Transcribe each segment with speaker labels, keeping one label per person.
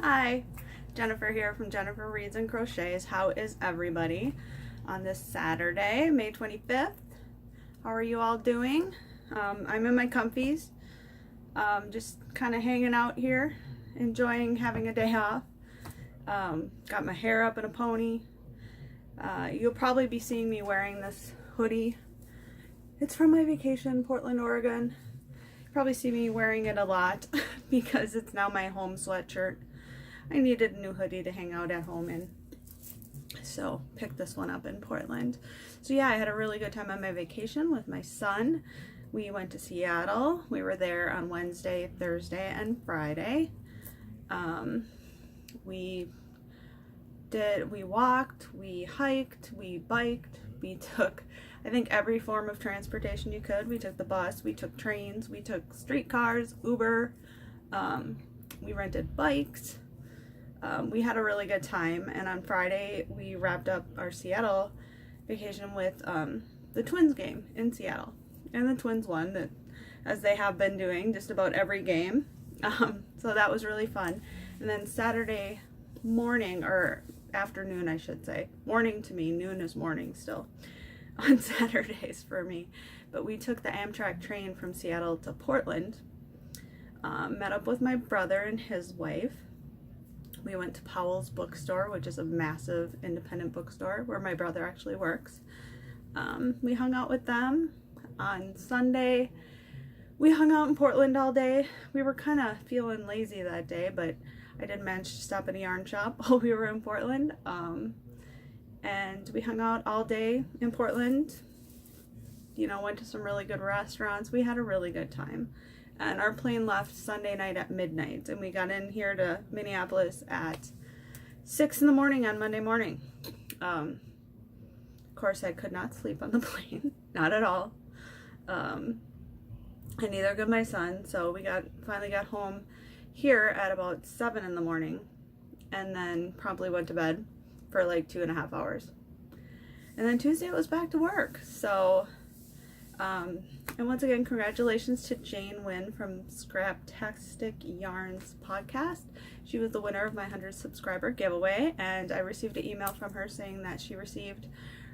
Speaker 1: Hi, Jennifer here from Jennifer Reads and Crochets. How is everybody on this Saturday, May 25th? How are you all doing? I'm in my comfies, just kind of hanging out here, enjoying having a day off. Got my hair up in a pony. You'll probably be seeing me wearing this hoodie. It's from my vacation in Portland, Oregon. You probably see me wearing it a lot because it's now my home sweatshirt. I needed a new hoodie to hang out at home in, so picked this one up in Portland. So yeah, I had a really good time on my vacation with my son. We went to Seattle. We were there on Wednesday, Thursday, and Friday. We walked, we hiked, we biked, we took, I think, every form of transportation you could. We took the bus, we took trains, we took streetcars, Uber, we rented bikes. We had a really good time, and on Friday we wrapped up our Seattle vacation with the Twins game in Seattle, and the Twins won, as they have been doing just about every game. So that was really fun. And then Saturday morning, or afternoon I should say, morning to me, noon is morning still on Saturdays for me, but we took the Amtrak train from Seattle to Portland, met up with my brother and his wife. We went to Powell's Bookstore, which is a massive independent bookstore where my brother actually works. We hung out with them. On Sunday, we hung out in Portland all day. We were kind of feeling lazy that day, but I did manage to stop at a yarn shop while we were in Portland. And we hung out all day in Portland. You know, went to some really good restaurants. We had a really good time. And our plane left Sunday night at midnight, and we got in here to Minneapolis at 6 in the morning on Monday morning. Of course, I could not sleep on the plane, not at all. And neither could my son, so we finally got home here at about 7 in the morning, and then promptly went to bed for like 2.5 hours. And then Tuesday it was back to work, so... and once again, congratulations to Jane Wynn from Scraptastic Yarns podcast. She was the winner of my 100 subscriber giveaway, and I received an email from her saying that she received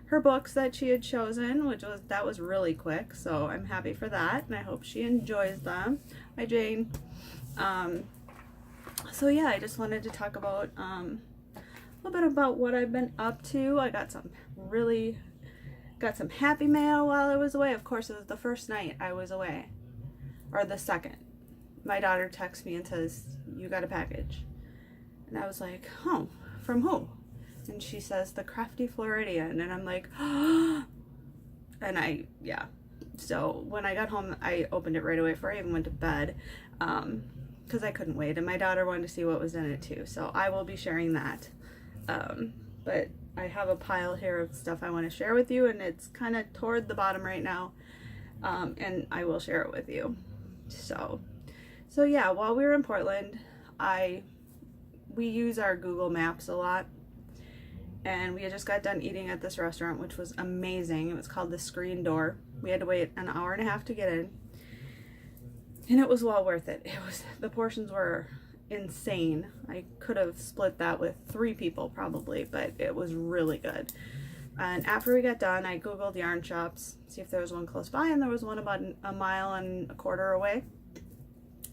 Speaker 1: her books that she had chosen, that was really quick, so I'm happy for that, and I hope she enjoys them. Hi, Jane. So yeah, I just wanted to talk about a little bit about what I've been up to. I got some happy mail while I was away. Of course, it was the first night I was away, or the second. My daughter texts me and says, "You got a package." And I was like, "Oh, from who?" And she says, "The Crafty Floridian." And I'm like, "Oh." And so when I got home, I opened it right away before I even went to bed, because I couldn't wait, and my daughter wanted to see what was in it too, so I will be sharing that. But I have a pile here of stuff I want to share with you, and it's kind of toward the bottom right now, and I will share it with you. So yeah, while we were in Portland, we use our Google Maps a lot, and we had just got done eating at this restaurant, which was amazing. It was called the Skein Door. We had to wait an hour and a half to get in, and it was well worth it. The portions were insane. I could have split that with 3 people probably, but it was really good. And after we got done, I googled yarn shops, see if there was one close by, and there was one about 1.25 miles away.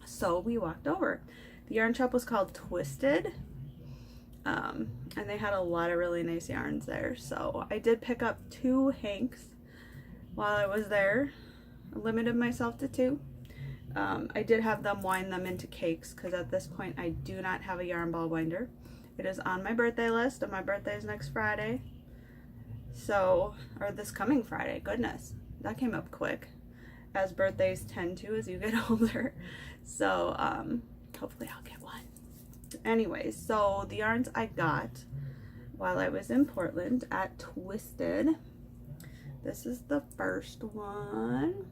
Speaker 1: So we walked over. The yarn shop was called Twisted, and they had a lot of really nice yarns there. So I did pick up 2 hanks while I was there. I limited myself to 2. I did have them wind them into cakes, because at this point I do not have a yarn ball winder. It is on my birthday list, and my birthday is next Friday. So, or this coming Friday. Goodness, that came up quick, as birthdays tend to as you get older. So, hopefully I'll get one. Anyways, so the yarns I got while I was in Portland at Twisted. This is the first one.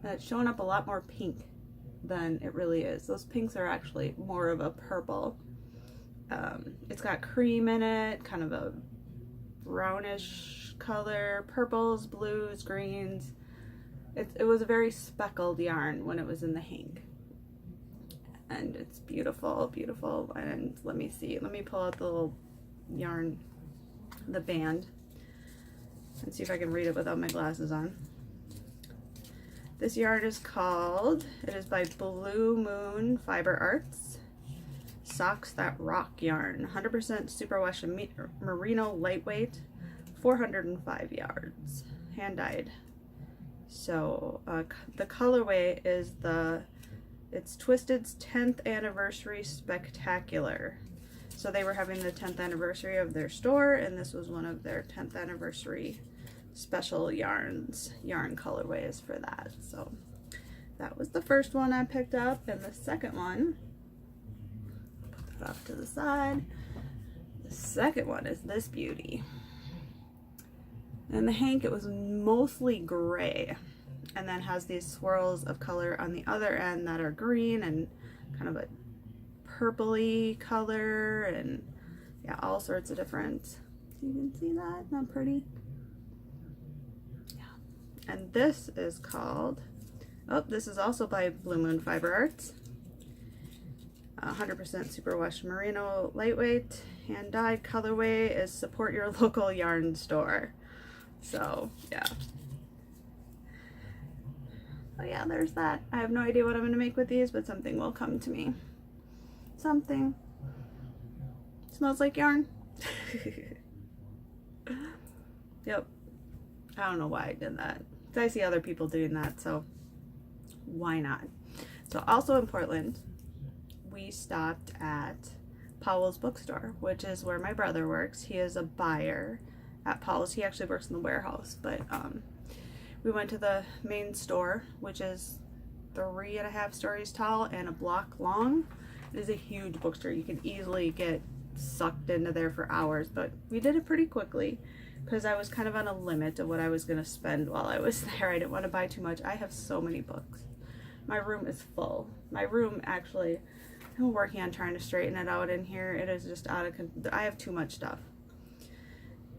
Speaker 1: It's showing up a lot more pink than it really is. Those pinks are actually more of a purple. It's got cream in it, kind of a brownish color, purples, blues, greens. It was a very speckled yarn when it was in the hank. and it's beautiful, beautiful. And let me see, let me pull out the little yarn, the band, and see if I can read it without my glasses on. This yarn is called, it is by Blue Moon Fiber Arts, Socks That Rock yarn, 100% superwash merino lightweight, 405 yards, hand dyed. So the colorway is it's Twisted's 10th anniversary spectacular. So they were having the 10th anniversary of their store, and this was one of their 10th anniversary special yarn colorways for that. So that was the first one I picked up, and the second one, put that off to the side. The second one is this beauty. And the hank, it was mostly gray, and then has these swirls of color on the other end that are green and kind of a purpley color, and yeah, all sorts of different. You can see that, isn't that pretty? Yeah. And this is called, oh, this is also by Blue Moon Fiber Arts. 100% superwash merino lightweight, hand dyed. Colorway is support your local yarn store. So yeah. Oh yeah, there's that. I have no idea what I'm going to make with these, but something will come to me. Something. Smells like yarn. Yep. I don't know why I did that. I see other people doing that, so why not? So also in Portland, we stopped at Powell's Bookstore, which is where my brother works. He is a buyer at Powell's. He actually works in the warehouse, but we went to the main store, which is 3.5 stories tall and a block long. It is a huge bookstore. You can easily get sucked into there for hours, but we did it pretty quickly because I was kind of on a limit of what I was going to spend while I was there. I didn't want to buy too much. I have so many books. My room is full. My room, actually, I'm working on trying to straighten it out in here. It is just out of control. I have too much stuff.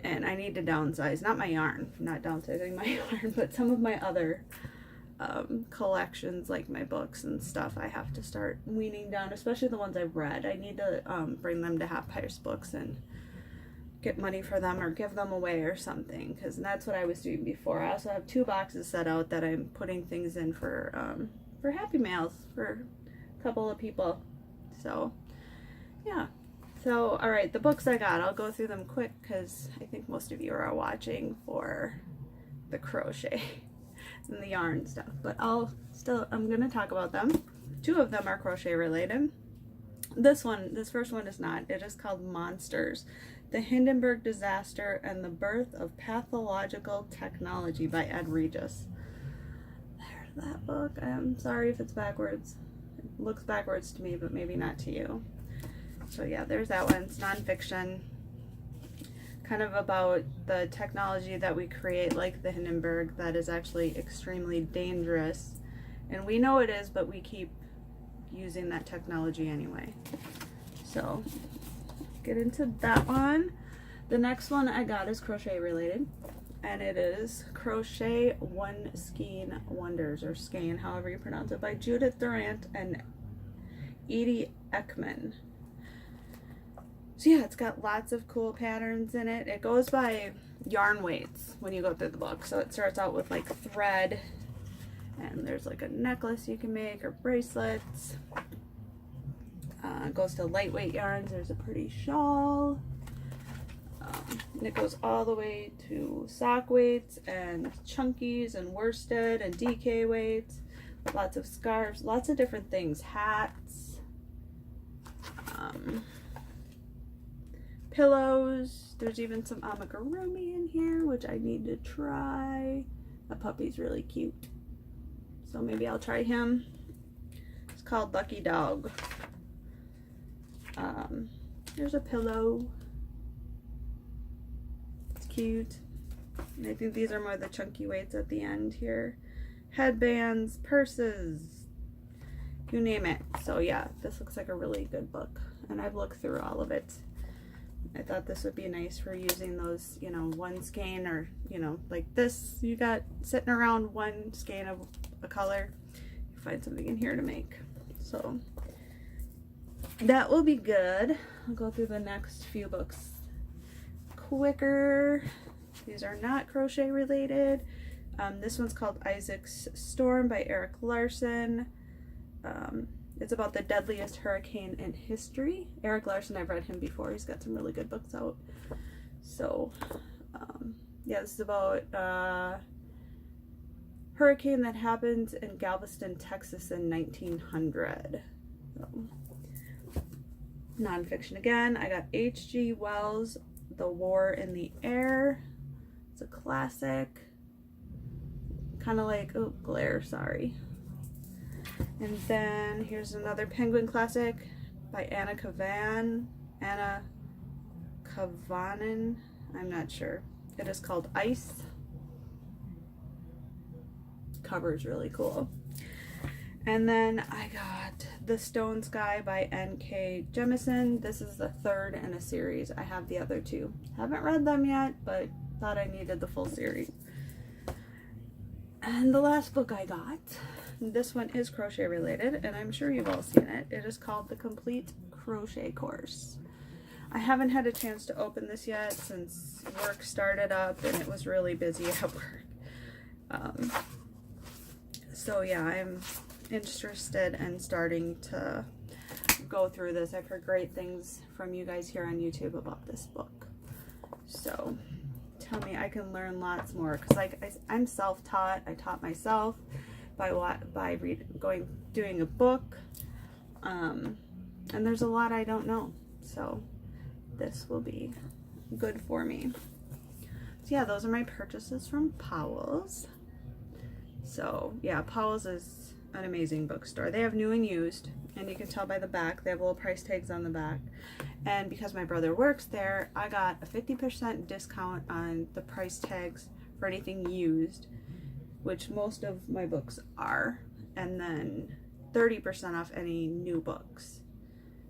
Speaker 1: And I need to downsize, not my yarn, not downsizing my yarn, but some of my other collections, like my books and stuff, I have to start weaning down, especially the ones I've read. I need to bring them to half price books and get money for them or give them away or something, because that's what I was doing before. I also have 2 boxes set out that I'm putting things in for Happy Mails for a couple of people. So yeah. So, all right, the books I got, I'll go through them quick because I think most of you are watching for the crochet and the yarn stuff, but I'm going to talk about them. 2 of them are crochet related. This first one is not. It is called Monsters, The Hindenburg Disaster and the Birth of Pathological Technology by Ed Regis. There's that book. I'm sorry if it's backwards. It looks backwards to me, but maybe not to you. So yeah, there's that one. It's nonfiction, kind of about the technology that we create, like the Hindenburg, that is actually extremely dangerous. And we know it is, but we keep using that technology anyway. So get into that one. The next one I got is crochet related, and it is Crochet One Skein Wonders, or Skein, however you pronounce it, by Judith Durant and Edie Ekman. So yeah, it's got lots of cool patterns in it. It goes by yarn weights when you go through the book. So it starts out with like thread, and there's like a necklace you can make, or bracelets. It goes to lightweight yarns. There's a pretty shawl. And it goes all the way to sock weights and chunkies and worsted and DK weights. Lots of scarves, lots of different things, hats. Pillows. There's even some amigurumi in here, which I need to try. The puppy's really cute, so maybe I'll try him. It's called Lucky Dog. There's a pillow. It's cute. And I think these are more the chunky weights at the end here. Headbands, purses, you name it. So yeah, this looks like a really good book, and I've looked through all of it. I thought this would be nice for using those, you know, one skein, or, you know, like this you got sitting around, one skein of a color. You find something in here to make. So that will be good. I'll go through the next few books quicker. These are not crochet related. This one's called Isaac's Storm by Eric Larsen. It's about the deadliest hurricane in history. Eric Larsen, I've read him before. He's got some really good books out. So, yeah, this is about hurricane that happened in Galveston, Texas in 1900. So, nonfiction again. I got H.G. Wells' The War in the Air. It's a classic. Kind of like, oh, glare, sorry. And then here's another Penguin classic by Anna Kavan. Anna Kavanen. I'm not sure. It is called Ice. Cover is really cool. And then I got The Stone Sky by N.K. Jemisin. This is the third in a series. I have the other two. Haven't read them yet, but thought I needed the full series. And the last book I got, this one is crochet related, and I'm sure you've all seen it. It is called The Complete Crochet Course. I haven't had a chance to open this yet since work started up and it was really busy at work. So yeah, I'm interested in starting to go through this. I've heard great things from you guys here on YouTube about this book. So tell me I can learn lots more, because I'm self-taught. I taught myself by doing a book, and there's a lot I don't know, so this will be good for me. So yeah, those are my purchases from Powell's. So yeah, Powell's is an amazing bookstore. They have new and used, and you can tell by the back. They have little price tags on the back. And because my brother works there, I got a 50% discount on the price tags for anything used, which most of my books are, and then 30% off any new books.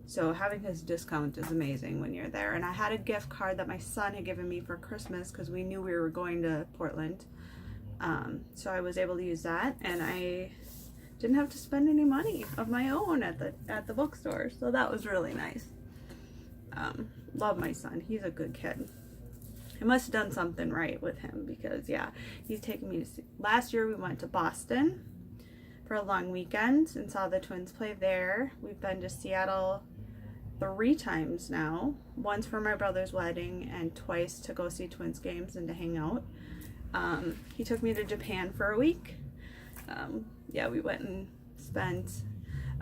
Speaker 1: So having his discount is amazing when you're there. And I had a gift card that my son had given me for Christmas because we knew we were going to Portland. So I was able to use that, and I didn't have to spend any money of my own at the bookstore. So that was really nice. Love my son. He's a good kid. I must have done something right with him, because yeah, he's taken me to see. Last year we went to Boston for a long weekend and saw the twins play there. We've been to Seattle 3 times now. Once for my brother's wedding and twice to go see Twins games and to hang out. He took me to Japan for a week. Yeah, we went and spent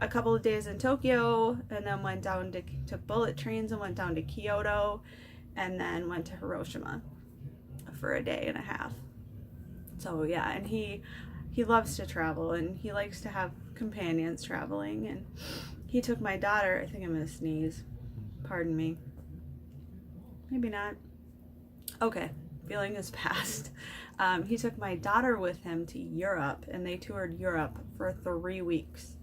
Speaker 1: a couple of days in Tokyo, and then went down to, took bullet trains and went down to Kyoto, and then went to Hiroshima for a day and a half. So yeah, and he loves to travel, and he likes to have companions traveling, and he took my daughter, I think I'm gonna sneeze, pardon me, maybe not, okay, feeling is past. He took my daughter with him to Europe, and they toured Europe for 3 weeks.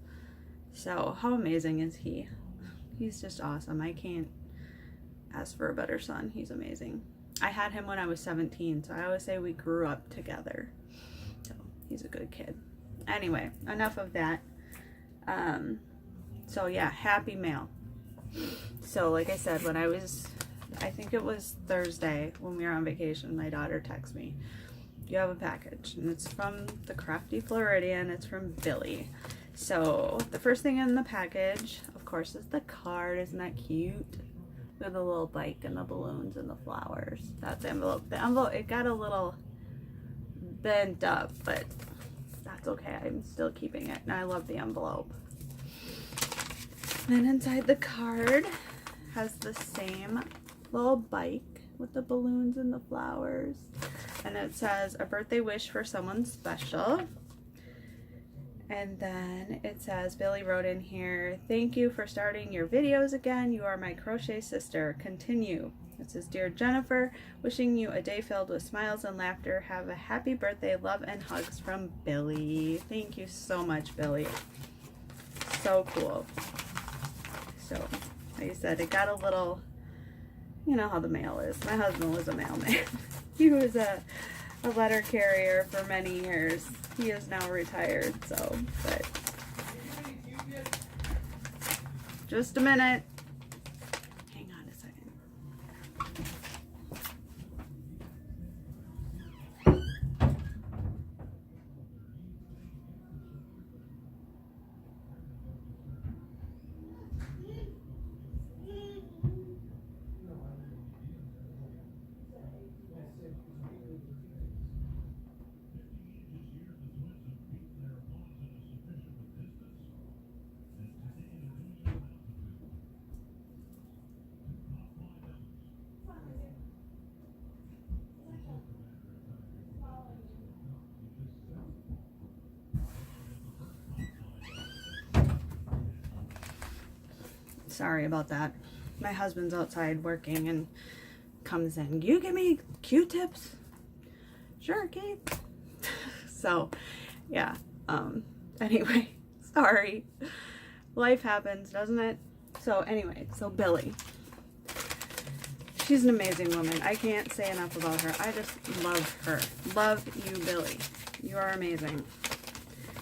Speaker 1: So how amazing is he? He's just awesome. I can't ask for a better son. He's amazing. I had him when I was 17, so I always say we grew up together. So he's a good kid. Anyway, enough of that. So yeah, happy mail. So like I said, when I think it was Thursday when we were on vacation, my daughter texted me, you have a package, and it's from the Crafty Floridian. It's from Billy. So the first thing in the package, of course, is the card. Isn't that cute? With the little bike and the balloons and the flowers. That's the envelope. The envelope, it got a little bent up, but that's okay. I'm still keeping it, and I love the envelope. Then inside the card has the same little bike with the balloons and the flowers, and it says a birthday wish for someone special. And then it says, Billy wrote in here, thank you for starting your videos again. You are my crochet sister. Continue. It says, dear Jennifer, wishing you a day filled with smiles and laughter. Have a happy birthday. Love and hugs from Billy. Thank you so much, Billy. So cool. So, like I said, it got a little, you know how the mail is. My husband was a mailman. He was a letter carrier for many years. He is now retired, so, but Just a minute. Hang on a second. Sorry about that. My husband's outside working and comes in. You give me Q-tips? Sure, Kate. So, yeah. Anyway, sorry. Life happens, doesn't it? So anyway, so Billy. She's an amazing woman. I can't say enough about her. I just love her. Love you, Billy. You are amazing.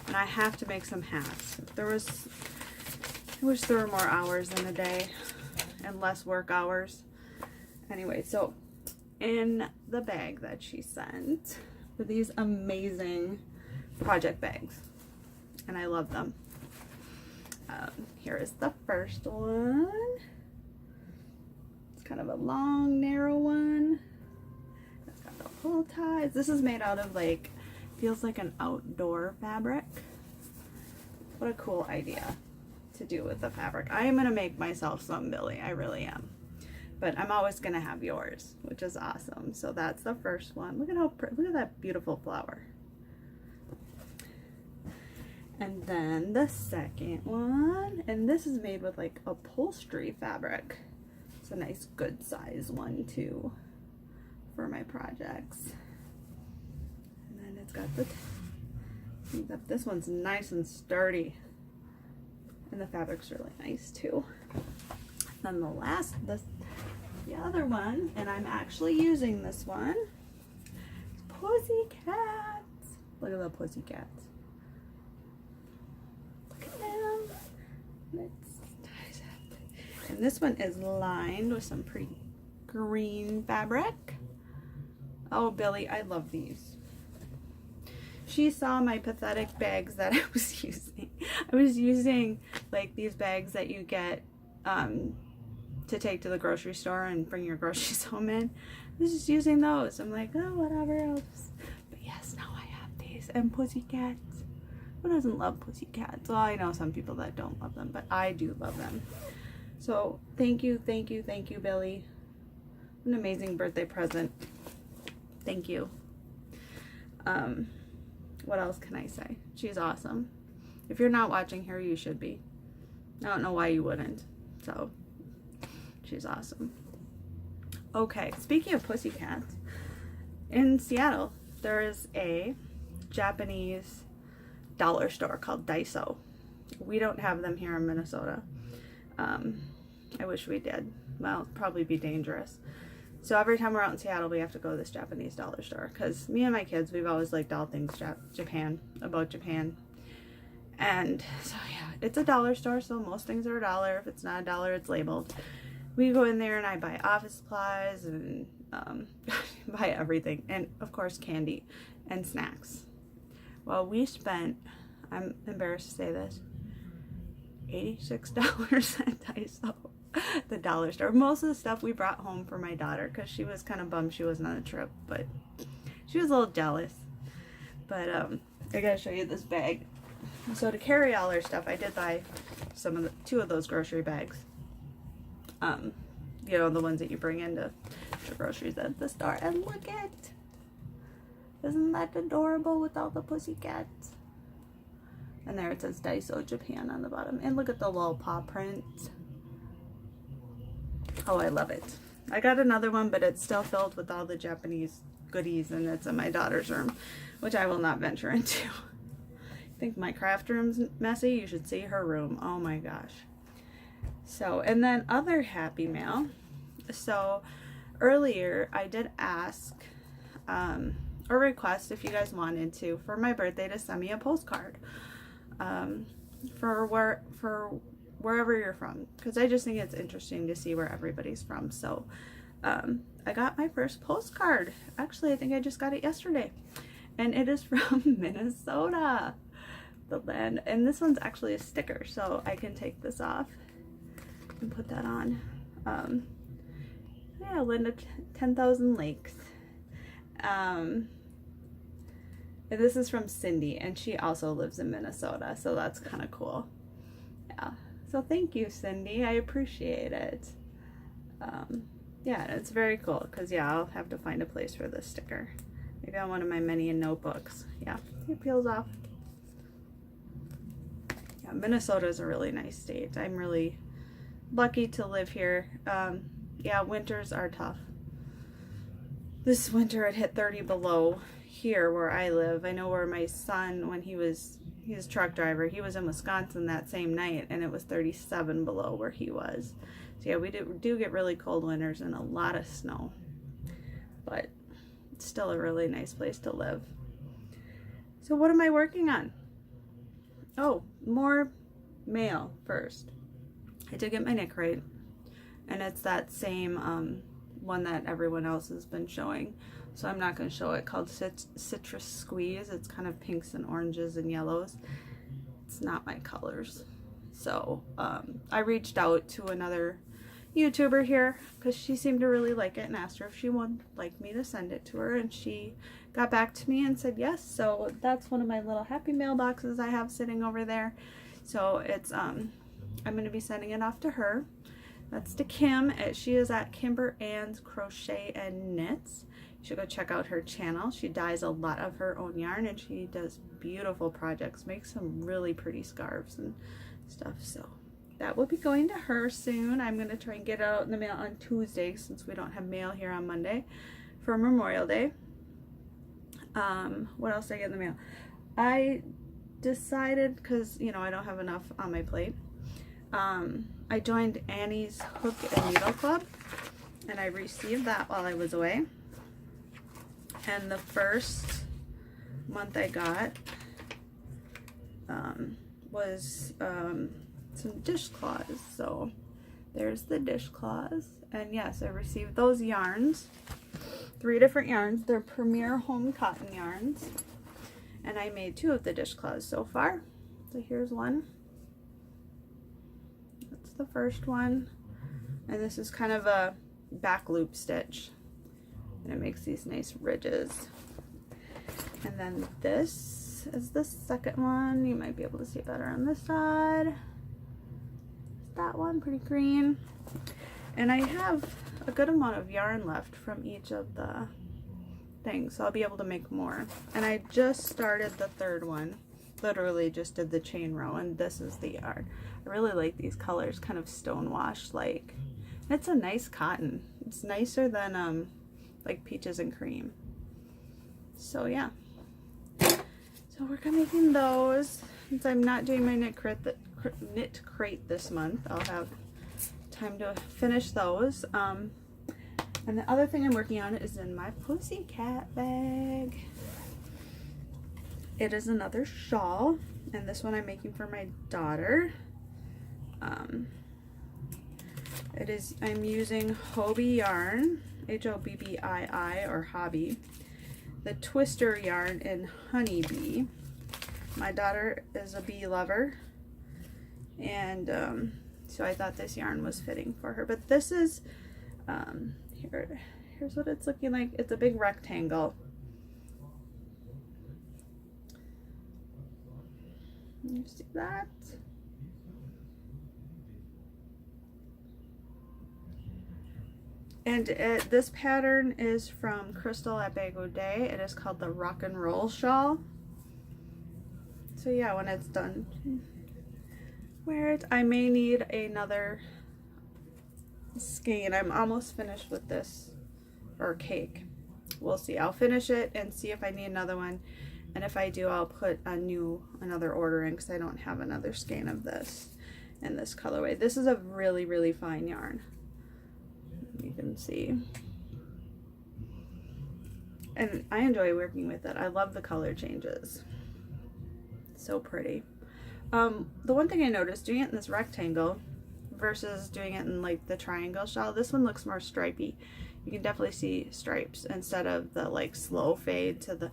Speaker 1: And I have to make some hats. I wish there were more hours in the day and less work hours. Anyway, so in the bag that she sent were these amazing project bags. And I love them. Here is the first one. It's kind of a long, narrow one. It's got the pull ties. This is made out of like, feels like an outdoor fabric. What a cool idea to do with the fabric. I am going to make myself some, Billy. I really am. But I'm always going to have yours, which is awesome. So that's the first one. Look at how pretty, look at that beautiful flower. And then the second one, and this is made with like upholstery fabric. It's a nice good size one too for my projects. And then it's got this one's nice and sturdy. And the fabric's really nice too. Then the other one, and I'm actually using this one, Pussycats. Look at the pussycats. Look at them. And this one is lined with some pretty green fabric. Oh, Billy, I love these. She saw my pathetic bags that I was using. I was using like these bags that you get to take to the grocery store and bring your groceries home in. I was just using those. I'm like, oh, whatever else. But yes, now I have these. And pussycats. Who doesn't love pussycats? Well, I know some people that don't love them, but I do love them. So thank you, thank you, thank you, Billy. An amazing birthday present. Thank you. What else can I say? She's awesome. If you're not watching her, you should be. I don't know why you wouldn't. So, she's awesome. Okay, speaking of pussycats, in Seattle, there is a Japanese dollar store called Daiso. We don't have them here in Minnesota. I wish we did. Well, it'd probably be dangerous. So every time we're out in Seattle, we have to go to this Japanese dollar store because me and my kids, we've always liked all things Japan, about Japan. And so yeah, it's a dollar store, so most things are $1. If it's not $1, it's labeled. We go in there and I buy office supplies and buy everything. And of course, candy and snacks. Well, we spent, I'm embarrassed to say this, $86 at Daiso. The dollar store. Most of the stuff we brought home for my daughter because she was kind of bummed she wasn't on a trip, but she was a little jealous. But I gotta show you this bag. So to carry all our stuff, I did buy two of those grocery bags. You know, the ones that you bring into the groceries at the store. And look at, isn't that adorable with all the pussycats? And there it says Daiso Japan on the bottom. And look at the little paw prints. Oh, I love it. I got another one, but it's still filled with all the Japanese goodies, and it's in my daughter's room, which I will not venture into. I think my craft room's messy. You should see her room. Oh my gosh. So, and then other happy mail. So, earlier I did ask or request if you guys wanted to, for my birthday, to send me a postcard. For wherever you're from, because I just think it's interesting to see where everybody's from. So I got my first postcard. Actually, I think I just got it yesterday, and it is from Minnesota, the land. And this one's actually a sticker, so I can take this off and put that on. Yeah, Linda 10,000 Lakes. And this is from Cindy, and she also lives in Minnesota, so that's kind of cool. Yeah, so thank you, Cindy. I appreciate it. Yeah, it's very cool, because yeah, I'll have to find a place for this sticker. Maybe on one of my many notebooks. Yeah, it peels off. Yeah, Minnesota is a really nice state. I'm really lucky to live here. Yeah, winters are tough. This winter it hit 30 below here where I live. I know where my son, when he's a truck driver, he was in Wisconsin that same night, and it was 37 below where he was. So yeah, we do get really cold winters and a lot of snow, but it's still a really nice place to live. So what am I working on? Oh, more mail first. I did get my knit crate, and it's that same one that everyone else has been showing, so I'm not going to show it, called Citrus Squeeze. It's kind of pinks and oranges and yellows. It's not my colors. So I reached out to another YouTuber here because she seemed to really like it, and asked her if she would like me to send it to her, and she got back to me and said yes. So that's one of my little happy mailboxes I have sitting over there. So it's I'm going to be sending it off to her. That's to Kim. She is at Kimber Ann's Crochet and Knits. You should go check out her channel. She dyes a lot of her own yarn, and she does beautiful projects, makes some really pretty scarves and stuff. So that will be going to her soon. I'm going to try and get it out in the mail on Tuesday, since we don't have mail here on Monday for Memorial Day. What else did I get in the mail? I decided, because you know I don't have enough on my plate, I joined Annie's Hook and Needle Club, and I received that while I was away. And the first month I got was some dishcloths. So there's the dishcloths, and yes, I received those yarns, 3 different yarns. They're Premier Home Cotton yarns, and I made 2 of the dishcloths so far. So here's one. That's the first one, and this is kind of a back loop stitch, and it makes these nice ridges. And then this is the second one. You might be able to see it better on this side. That one, pretty green. And I have a good amount of yarn left from each of the things, so I'll be able to make more. And I just started the third one. Literally just did the chain row, and this is the yarn. I really like these colors, kind of stonewashed like. It's a nice cotton. It's nicer than like Peaches and Cream. So yeah. So we're making those. Since I'm not doing my knit crate this month, I'll have time to finish those. And the other thing I'm working on is in my Pussycat bag. It is another shawl, and this one I'm making for my daughter. I'm using Hobbii yarn, Hobbii, or Hobby, the twister yarn in Honeybee. My daughter is a bee lover, and so I thought this yarn was fitting for her. But this is here's what it's looking like. It's a big rectangle. You see that? And this pattern is from Crystal at Bag O' Day. It is called the Rock and Roll Shawl. So yeah, when it's done, wear it. I may need another skein. I'm almost finished with this, or cake. We'll see. I'll finish it and see if I need another one. And if I do, I'll put another order in, because I don't have another skein of this in this colorway. This is a really, really fine yarn. You can see. And I enjoy working with it. I love the color changes. So pretty. The one thing I noticed doing it in this rectangle versus doing it in like the triangle shawl, this one looks more stripey. You can definitely see stripes instead of the like slow fade to the,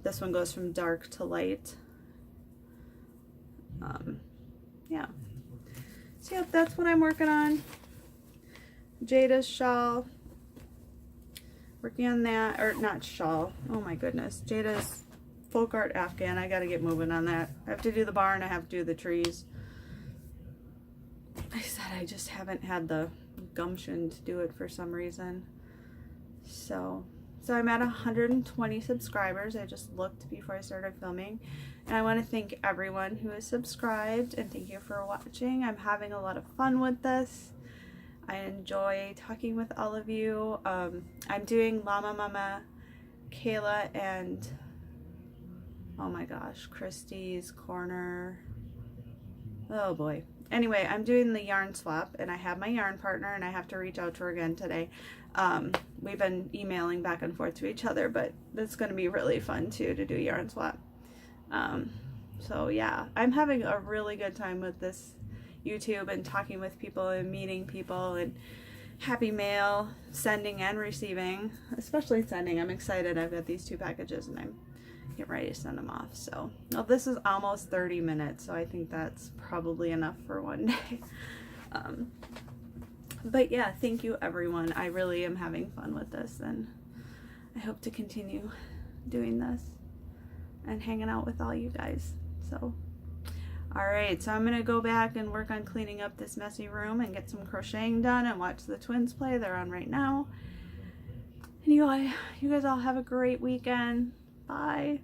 Speaker 1: this one goes from dark to light. Yeah. So yep, that's what I'm working on. Jada's shawl. Working on that, or not shawl. Oh my goodness. Jada's folk art Afghan. I gotta get moving on that. I have to do the barn, I have to do the trees. I said I just haven't had the gumption to do it for some reason. So I'm at 120 subscribers. I just looked before I started filming. And I want to thank everyone who is subscribed and thank you for watching. I'm having a lot of fun with this. I enjoy talking with all of you. I'm doing Llama Mama, Kayla, and oh my gosh, Christy's Corner. Oh boy. Anyway, I'm doing the yarn swap and I have my yarn partner and I have to reach out to her again today. We've been emailing back and forth to each other, but it's going to be really fun too to do yarn swap. So yeah, I'm having a really good time with this YouTube and talking with people and meeting people and happy mail, sending and receiving, especially sending. I'm excited. I've got these 2 packages and I'm getting ready to send them off. So well, this is almost 30 minutes, so I think that's probably enough for one day. But yeah, thank you everyone. I really am having fun with this and I hope to continue doing this and hanging out with all you guys. So alright, so I'm going to go back and work on cleaning up this messy room and get some crocheting done and watch the twins play. They're on right now. And you guys all have a great weekend. Bye.